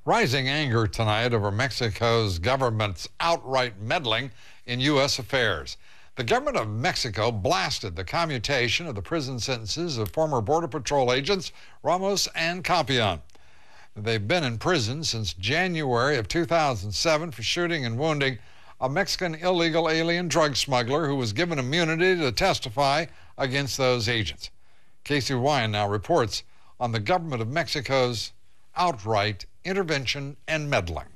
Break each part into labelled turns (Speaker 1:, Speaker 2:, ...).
Speaker 1: Rising anger tonight over Mexico's government's outright meddling in U.S. affairs. The government of Mexico blasted the commutation of the prison sentences of former Border Patrol agents Ramos and Compean. They've been in prison since January of 2007 for shooting and wounding a Mexican illegal alien drug smuggler who was given immunity to testify against those agents. Casey Wyan now reports on the government of Mexico's outright intervention and meddling.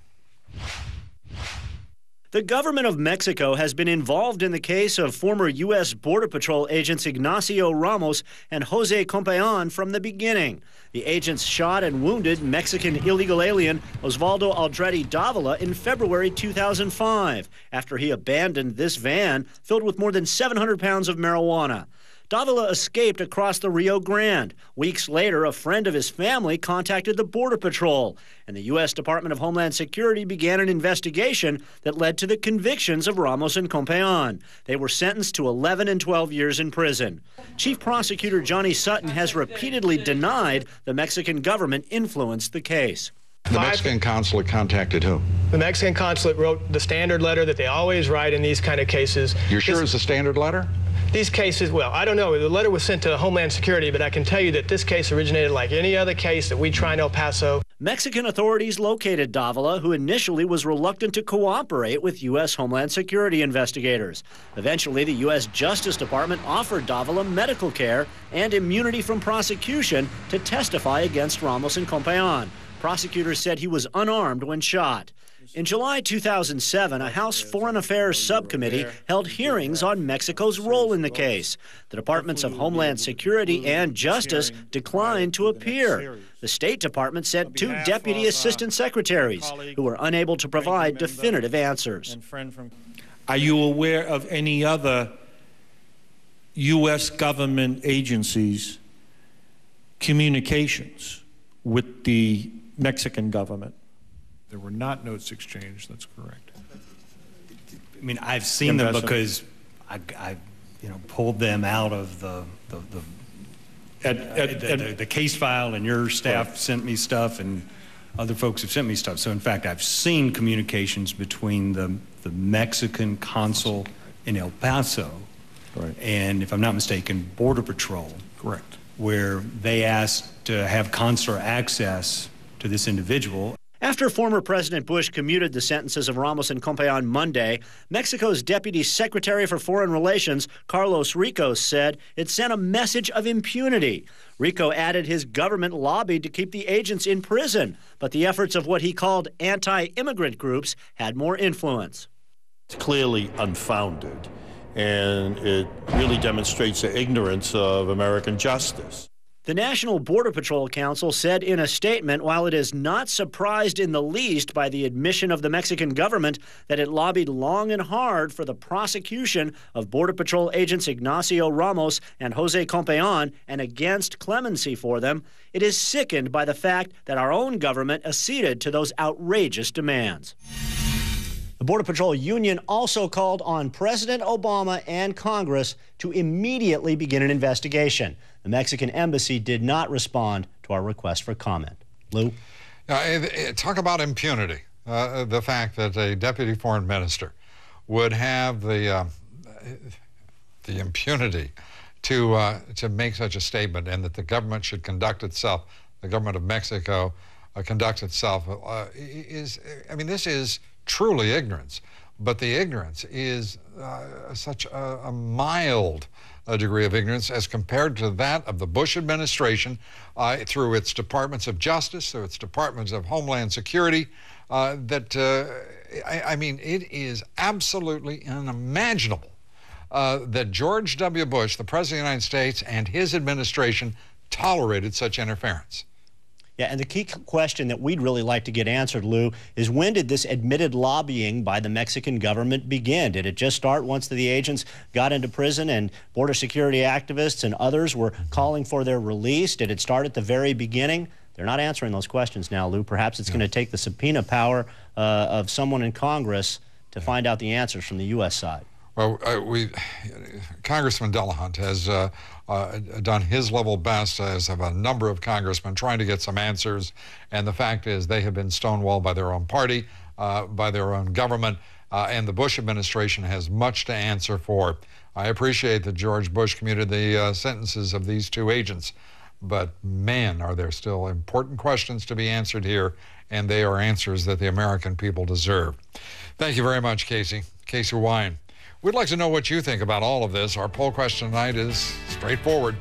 Speaker 2: The government of Mexico has been involved in the case of former U.S. Border Patrol agents Ignacio Ramos and Jose Compean from the beginning. The agents shot and wounded Mexican illegal alien Osvaldo Aldrete Davila in February 2005 after he abandoned this van filled with more than 700 pounds of marijuana. Davila escaped across the Rio Grande. Weeks later, a friend of his family contacted the Border Patrol, and the U.S. Department of Homeland Security began an investigation that led to the convictions of Ramos and Compean. They were sentenced to 11 and 12 years in prison. Chief Prosecutor Johnny Sutton has repeatedly denied the Mexican government influenced the case.
Speaker 3: The Mexican consulate contacted who?
Speaker 4: The Mexican consulate wrote the standard letter that they always write in these kind of cases.
Speaker 3: You're sure it's a standard letter?
Speaker 4: These cases, well, I don't know. The letter was sent to Homeland Security, but I can tell you that this case originated like any other case that we try in El Paso.
Speaker 2: Mexican authorities located Davila, who initially was reluctant to cooperate with U.S. Homeland Security investigators. Eventually, the U.S. Justice Department offered Davila medical care and immunity from prosecution to testify against Ramos and Compean. Prosecutors said he was unarmed when shot. In July 2007, a House Foreign Affairs subcommittee held hearings on Mexico's role in the case. The Departments of Homeland Security and Justice declined to appear. The State Department sent two deputy assistant secretaries who were unable to provide definitive answers.
Speaker 5: Are you aware of any other U.S. government agencies' communications with the Mexican government?
Speaker 6: There were not notes exchanged. That's correct.
Speaker 7: I mean, I've seen them because I pulled them out of the case file, and your staff sent me stuff, and other folks have sent me stuff. So, in fact, I've seen communications between the Mexican consul in El Paso, and, if I'm not mistaken, Border Patrol.
Speaker 6: Correct.
Speaker 7: Where they asked to have consular access to this individual.
Speaker 2: After former President Bush commuted the sentences of Ramos and Compean Monday, Mexico's Deputy Secretary for Foreign Relations, Carlos Rico, said it sent a message of impunity. Rico added his government lobbied to keep the agents in prison, but the efforts of what he called anti-immigrant groups had more influence.
Speaker 8: It's clearly unfounded, and it really demonstrates the ignorance of American justice.
Speaker 2: The National Border Patrol Council said in a statement, while it is not surprised in the least by the admission of the Mexican government that it lobbied long and hard for the prosecution of Border Patrol agents Ignacio Ramos and Jose Compean and against clemency for them, it is sickened by the fact that our own government acceded to those outrageous demands. The Border Patrol Union also called on President Obama and Congress to immediately begin an investigation. The Mexican embassy did not respond to our request for comment. Lou?
Speaker 1: Talk about impunity. The fact that a deputy foreign minister would have the impunity to make such a statement, and that the government should conduct itself, the government of Mexico conduct itself, this is truly ignorance. But the ignorance is such a mild degree of ignorance as compared to that of the Bush administration through its departments of justice, through its departments of Homeland Security, it is absolutely unimaginable that George W. Bush, the President of the United States, and his administration tolerated such interference.
Speaker 2: Yeah, and the key question that we'd really like to get answered, Lou, is when did this admitted lobbying by the Mexican government begin? Did it just start once the agents got into prison and border security activists and others were calling for their release? Did it start at the very beginning? They're not answering those questions now, Lou. Perhaps it's going to take the subpoena power of someone in Congress to find out the answers from the U.S. side.
Speaker 1: Well, Congressman Delahunt has done his level best, as have a number of congressmen, trying to get some answers. And the fact is they have been stonewalled by their own party, by their own government, and the Bush administration has much to answer for. I appreciate that George Bush commuted the sentences of these two agents, but man, are there still important questions to be answered here, and they are answers that the American people deserve. Thank you very much, Casey. Casey Wine. We'd like to know what you think about all of this. Our poll question tonight is straightforward.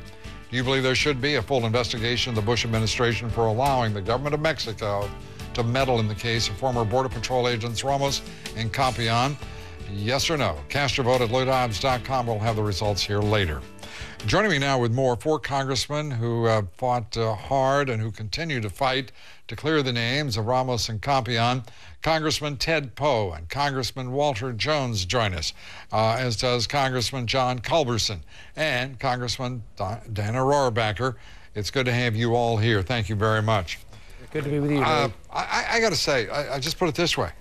Speaker 1: Do you believe there should be a full investigation of the Bush administration for allowing the government of Mexico to meddle in the case of former Border Patrol agents Ramos and Compean? Yes or no? Cast your vote at LouDobbs.com. We'll have the results here later. Joining me now with more, 4 congressmen who fought hard and who continue to fight to clear the names of Ramos and Compean. Congressman Ted Poe and Congressman Walter Jones join us, as does Congressman John Culberson and Congressman Dana Rohrabacher. It's good to have you all here. Thank you very much.
Speaker 9: Good to be with you, Dave.
Speaker 1: I got to say, I just put it this way.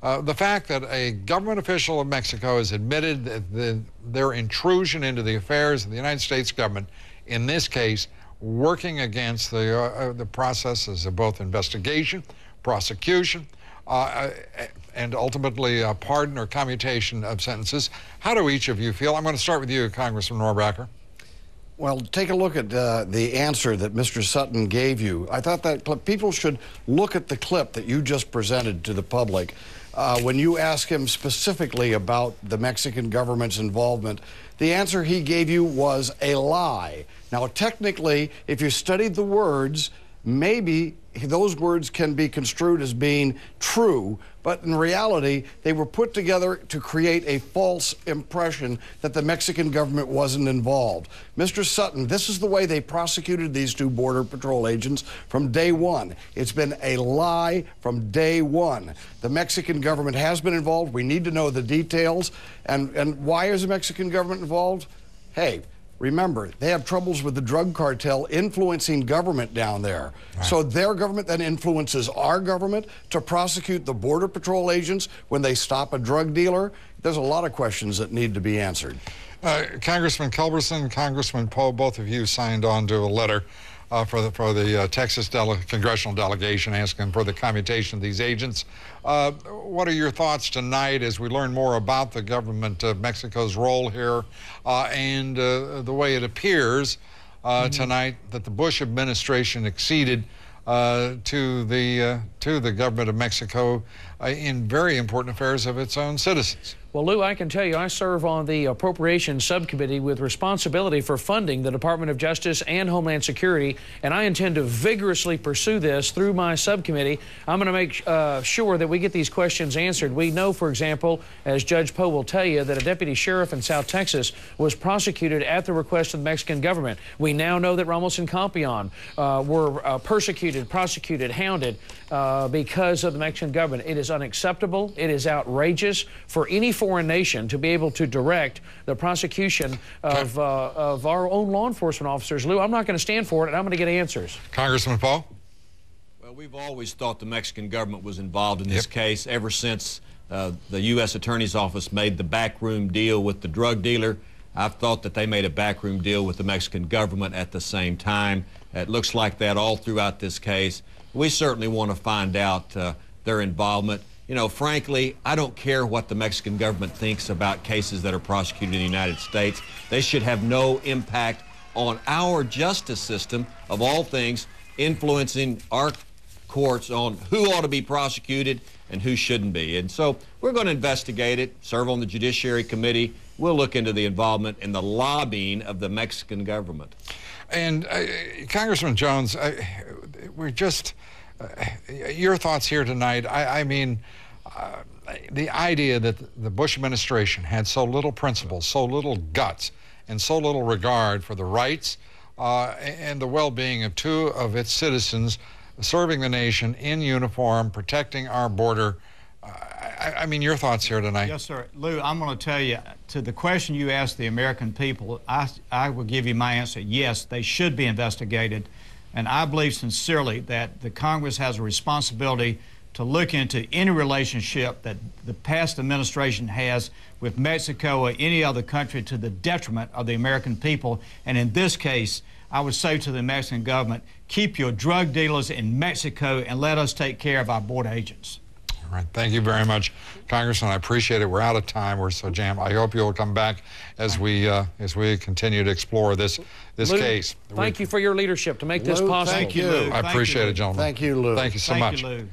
Speaker 1: The fact that a government official of Mexico has admitted that their intrusion into the affairs of the United States government, in this case, working against the processes of both investigation, prosecution, and ultimately pardon or commutation of sentences. How do each of you feel? I'm going to start with you, Congressman Rohrabacher.
Speaker 10: Well, take a look at the answer that Mr. Sutton gave you. I thought that people should look at the clip that you just presented to the public. When you ask him specifically about the Mexican government's involvement, the answer he gave you was a lie. Now, technically, if you studied the words, maybe those words can be construed as being true, but in reality, they were put together to create a false impression that the Mexican government wasn't involved. Mr. Sutton, this is the way they prosecuted these 2 Border Patrol agents from day one. It's been a lie from day one. The Mexican government has been involved. We need to know the details. And why is the Mexican government involved? Hey, remember, they have troubles with the drug cartel influencing government down there. Right. So their government then influences our government to prosecute the Border Patrol agents when they stop a drug dealer. There's a lot of questions that need to be answered.
Speaker 1: Congressman Culberson, Congressman Poe, both of you signed on to a letter for the Texas congressional delegation asking for the commutation of these agents. What are your thoughts tonight as we learn more about the government of Mexico's role here and the way it appears tonight that the Bush administration acceded to the government of Mexico in very important affairs of its own citizens?
Speaker 9: Well, Lou, I can tell you I serve on the Appropriations Subcommittee with responsibility for funding the Department of Justice and Homeland Security, and I intend to vigorously pursue this through my subcommittee. I'm going to make sure that we get these questions answered. We know, for example, as Judge Poe will tell you, that a deputy sheriff in South Texas was prosecuted at the request of the Mexican government. We now know that Ramos and Compean were persecuted, prosecuted, hounded because of the Mexican government. It is unacceptable. It is outrageous for any foreign nation to be able to direct the prosecution of our own law enforcement officers. Lou, I'm not going to stand for it, and I'm going to get answers.
Speaker 1: Congressman Poe?
Speaker 11: Well, we've always thought the Mexican government was involved in this case ever since the U.S. Attorney's Office made the backroom deal with the drug dealer. I've thought that they made a backroom deal with the Mexican government at the same time. It looks like that all throughout this case. We certainly want to find out their involvement. You know, frankly, I don't care what the Mexican government thinks about cases that are prosecuted in the United States. They should have no impact on our justice system, of all things, influencing our courts on who ought to be prosecuted and who shouldn't be. And so we're going to investigate it, serve on the Judiciary Committee. We'll look into the involvement and the lobbying of the Mexican government.
Speaker 1: And Congressman Jones, we're just... your thoughts here tonight. I mean, the idea that the Bush administration had so little principle, so little guts, and so little regard for the rights and the well-being of 2 of its citizens serving the nation in uniform, protecting our border. I mean, your thoughts here tonight.
Speaker 12: Yes, sir. Lou, I'm going to tell you, to the question you asked the American people, I will give you my answer. Yes, they should be investigated. And I believe sincerely that the Congress has a responsibility to look into any relationship that the past administration has with Mexico or any other country to the detriment of the American people. And in this case, I would say to the Mexican government, keep your drug dealers in Mexico and let us take care of our border agents.
Speaker 1: All right. Thank you very much, Congressman. I appreciate it. We're out of time. We're so jammed. I hope you'll come back as we continue to explore this
Speaker 9: Lou,
Speaker 1: case.
Speaker 9: Thank you for your leadership to make this possible.
Speaker 10: Thank you.
Speaker 1: I appreciate it, gentlemen.
Speaker 10: Thank you, Lou.
Speaker 1: Thank you so much.
Speaker 12: Thank you, Lou.